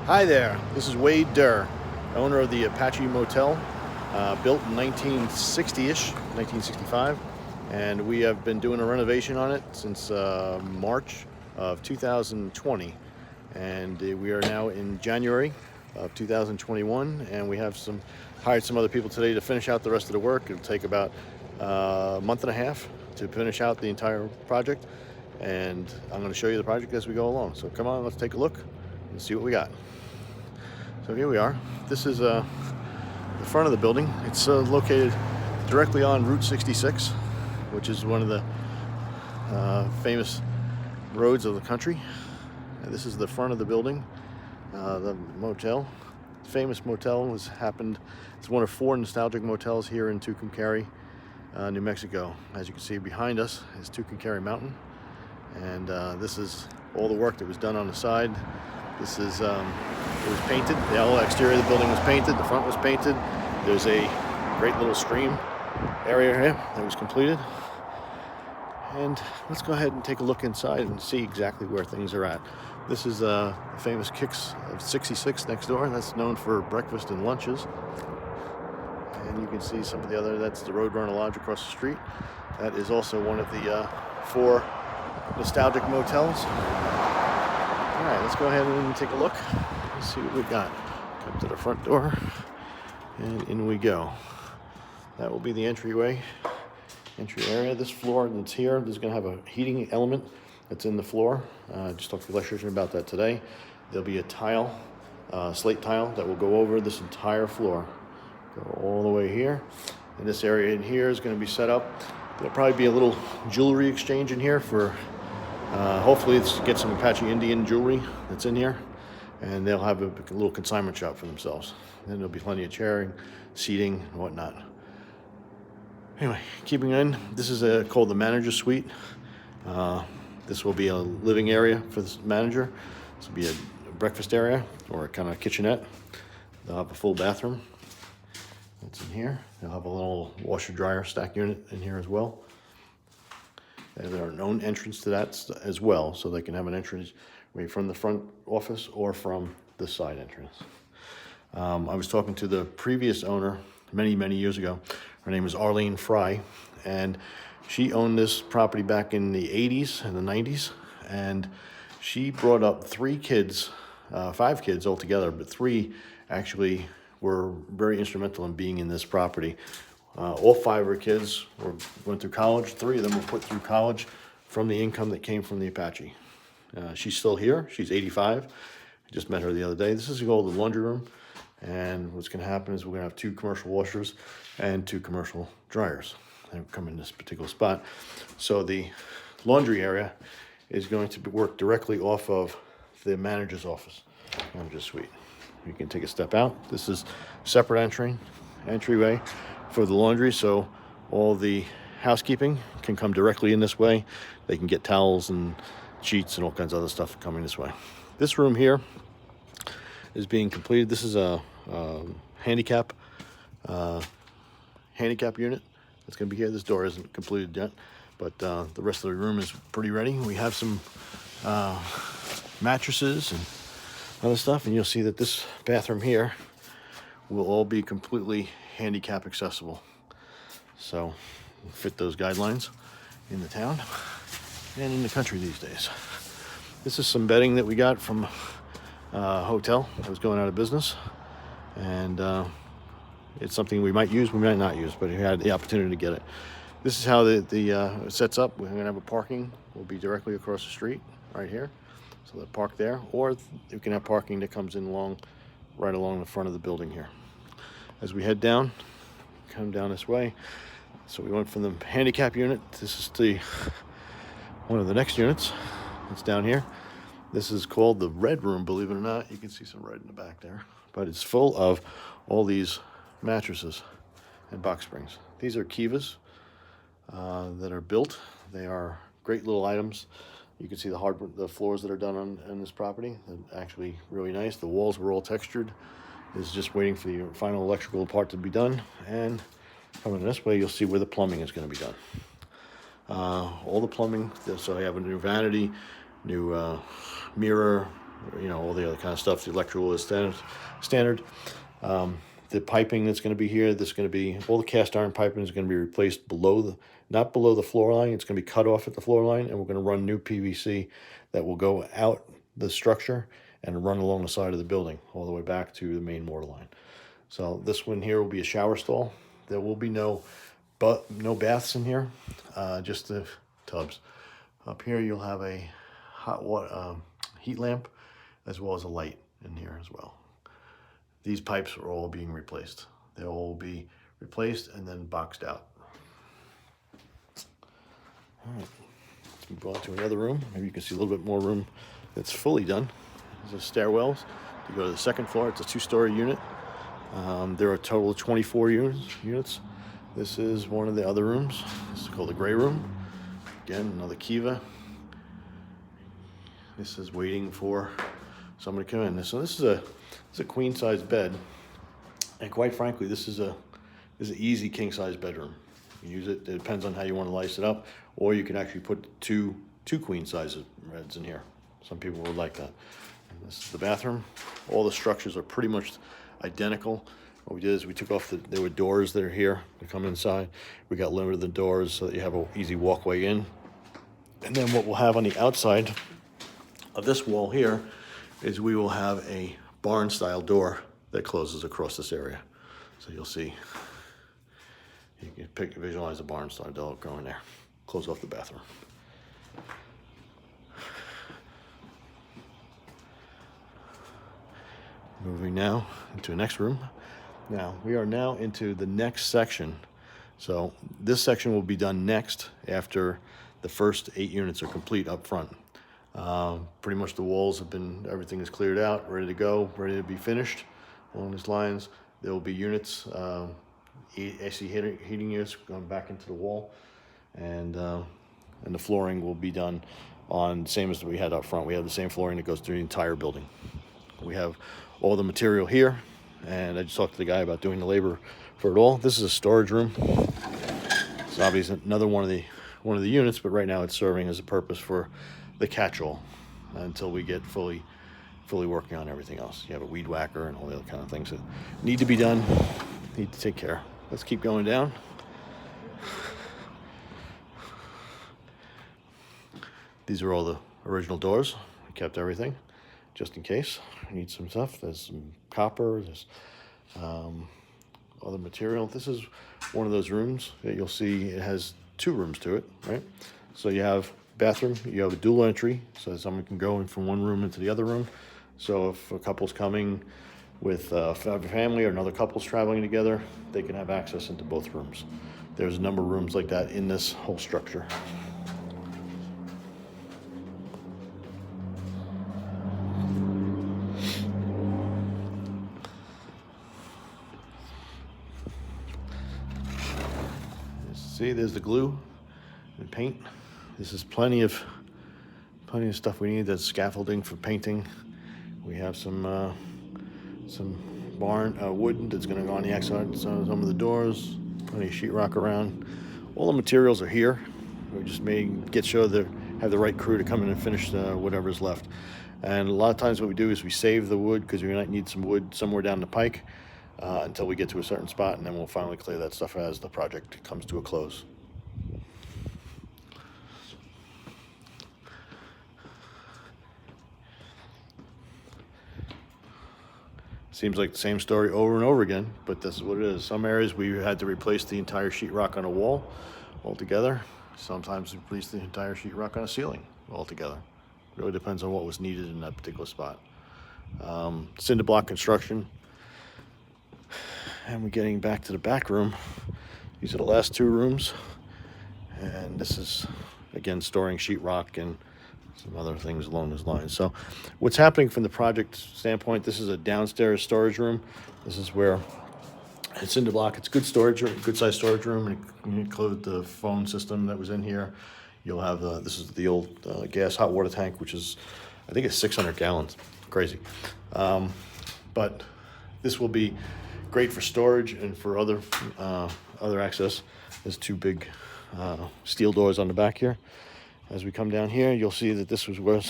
Hi there, this is Wade Durr, owner of the Apache Motel, built in 1960-ish, 1965, and we have been doing a renovation on it since March of 2020, and we are now in January of 2021, and we have hired some other people today to finish out the rest of the work. It'll take about a month and a half to finish out the entire project, and I'm going to show you the project as we go along. So come on, let's take a look and see what we got. So here we are. This is the front of the building. It's located directly on Route 66, which is one of the famous roads of the country. And this is the front of the building, the motel. Famous motel it's one of 4 nostalgic motels here in Tucumcari, New Mexico. As you can see behind us is Tucumcari Mountain, and this is all the work that was done on the side. This is, it was painted. The whole exterior of the building was painted. The front was painted. There's a great little stream area here that was completed. And let's go ahead and take a look inside and see exactly where things are at. This is the famous Kicks of 66 next door. That's known for breakfast and lunches. And you can see some of the other, that's the Roadrunner Lodge across the street. That is also one of the 4 nostalgic motels. All right, let's go ahead and take a look. Let's see what we got. Come to the front door, and in we go. That will be the entry area. This floor that's here, there's going to have a heating element that's in the floor. Just talked to the electrician about that today. There'll be a tile, slate tile, that will go over this entire floor. Go all the way here. And this area in here is going to be set up. There'll probably be a little jewelry exchange in here for hopefully it's get some Apache Indian jewelry that's in here, and they'll have a little consignment shop for themselves. Then there'll be plenty of chairing, seating, and whatnot. Anyway, keeping in, this is called the manager suite. This will be a living area for this manager. This will be a breakfast area or a kind of kitchenette. They'll have a full bathroom. That's in here. They'll have a little washer dryer stack unit in here as well. They have their own entrance to that as well, so they can have an entrance way from the front office or from the side entrance. I was talking to the previous owner many years ago. Her name is Arlene Fry, and she owned this property back in the 80s and the 90s, and she brought up 3 kids, 5 kids altogether, but 3 actually were very instrumental in being in this property. All 5 of her kids went through college. 3 of them were put through college from the income that came from the Apache. She's still here. She's 85. I just met her the other day. This is called the laundry room. And what's going to happen is we're going to have 2 commercial washers and 2 commercial dryers. They come in this particular spot. So the laundry area is going to work directly off of the manager's office, manager's suite. You can take a step out. This is separate entryway for the laundry, so all the housekeeping can come directly in this way. They can get towels and sheets and all kinds of other stuff coming this way. This room here is being completed. This is a handicap unit that's going to be here. This door isn't completed yet, but the rest of the room is pretty ready. We have some mattresses and other stuff, and you'll see that this bathroom here will all be completely handicap accessible. So fit those guidelines in the town and in the country these days. This is some bedding that we got from a hotel that was going out of business, and it's something we might use, we might not use, but we had the opportunity to get it. This is how it sets up. We're going to have a parking will be directly across the street right here, so they'll park there, or you can have parking that comes in right along the front of the building here. As we head down, come down this way. So we went from the handicap unit. This is one of the next units. It's down here. This is called the red room, believe it or not. You can see some red in the back there. But it's full of all these mattresses and box springs. These are Kivas that are built. They are great little items. You can see the floors that are done on this property. They're actually really nice. The walls were all textured. Is just waiting for the final electrical part to be done, and coming this way you'll see where the plumbing is going to be done. All the plumbing, so I have a new vanity, new mirror, you know, all the other kind of stuff. The electrical is standard. The piping that's going to be here, this is going to be, all the cast iron piping is going to be replaced below the, not below the floor line. It's going to be cut off at the floor line, and we're going to run new PVC that will go out the structure and run along the side of the building all the way back to the main mortar line. So this one here will be a shower stall. There will be no baths in here, just the tubs. Up here you'll have a hot water heat lamp, as well as a light in here as well. These pipes are all being replaced. They'll all be replaced and then boxed out. All right, let's move on to another room. Maybe you can see a little bit more room that's fully done. There's the stairwells to go to the second floor. It's a 2-story unit. There are a total of 24 units. This is one of the other rooms. This is called the gray room. Again, another Kiva. This is waiting for somebody to come in. So this is a queen size bed, and quite frankly, this is an easy king size bedroom. You can use it. It depends on how you want to lice it up, or you can actually put two queen size beds in here. Some people would like that. And this is the bathroom. All the structures are pretty much identical. What we did is we took off there were doors that are here to come inside. We got limited the doors so that you have an easy walkway in. And then what we'll have on the outside of this wall here is we will have a barn style door that closes across this area. So you'll see, you can visualize a barn style door going there. Close off the bathroom. Moving now into the next room. Now, we are now into the next section. So this section will be done next after the first 8 units are complete up front. Pretty much the walls have been, everything is cleared out, ready to go, ready to be finished along these lines. There will be units, AC heating units going back into the wall, and the flooring will be done on same as we had up front. We have the same flooring that goes through the entire building. We have all the material here, and I just talked to the guy about doing the labor for it all. This is a storage room. It's obviously another one of the units, but right now it's serving as a purpose for the catch-all until we get fully working on everything else. You have a weed whacker and all the other kind of things that need to be done, need to take care. Let's keep going down. These are all the original doors. We kept everything just in case we need some stuff. There's some copper, there's other material. This is one of those rooms that you'll see it has 2 rooms to it, right? So you have bathroom, you have a dual entry, so someone can go in from one room into the other room. So if a couple's coming with a family or another couple's traveling together, they can have access into both rooms. There's a number of rooms like that in this whole structure. See, there's the glue and paint. This is plenty of stuff we need. That's scaffolding for painting. We have some barn wood that's going to go on the outside, some of the doors. Plenty of sheetrock around. All the materials are here. We just get sure that have the right crew to come in and finish whatever's left. And a lot of times what we do is we save the wood because we might need some wood somewhere down the pike until we get to a certain spot, and then we'll finally clear that stuff as the project comes to a close. Seems like the same story over and over again, but this is what it is. Some areas we had to replace the entire sheetrock on a wall altogether. Sometimes we replace the entire sheetrock on a ceiling altogether. It really depends on what was needed in that particular spot. Cinder block construction. And we're getting back to the back room. These are the last 2 rooms. And this is, again, storing sheetrock and some other things along those lines. So what's happening from the project standpoint, this is a downstairs storage room. This is where it's cinder block. It's good storage, good sized storage room. And it include the phone system that was in here. You'll have this is the old gas hot water tank, which is, I think it's 600 gallons. Crazy. But this will be great for storage and for other access. There's 2 big steel doors on the back here. As we come down here, you'll see that this was where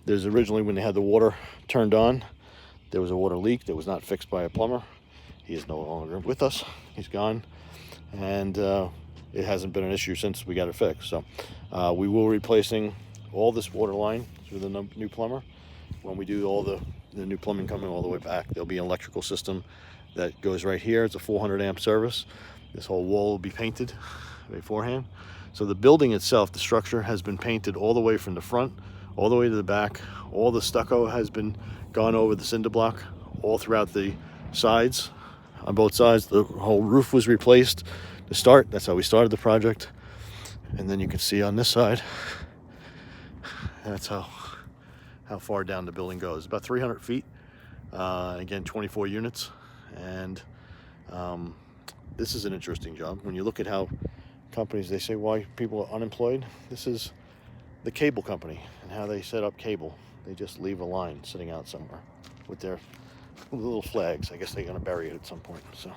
there's originally, when they had the water turned on, there was a water leak that was not fixed by a plumber. He is no longer with us. He's gone, and it hasn't been an issue since we got it fixed. So we will be replacing all this water line through the new plumber. When we do all the new plumbing coming all the way back, there'll be an electrical system that goes right here. It's a 400 amp service. This whole wall will be painted beforehand. So the building itself, the structure, has been painted all the way from the front, all the way to the back. All the stucco has been gone over the cinder block all throughout the sides. On both sides, the whole roof was replaced to start. That's how we started the project. And then you can see on this side, that's how far down the building goes. About 300 feet. Again, 24 units. And this is an interesting job. When you look at how companies, they say why people are unemployed. This is the cable company and how they set up cable. They just leave a line sitting out somewhere with their little flags. I guess they're going to bury it at some point. So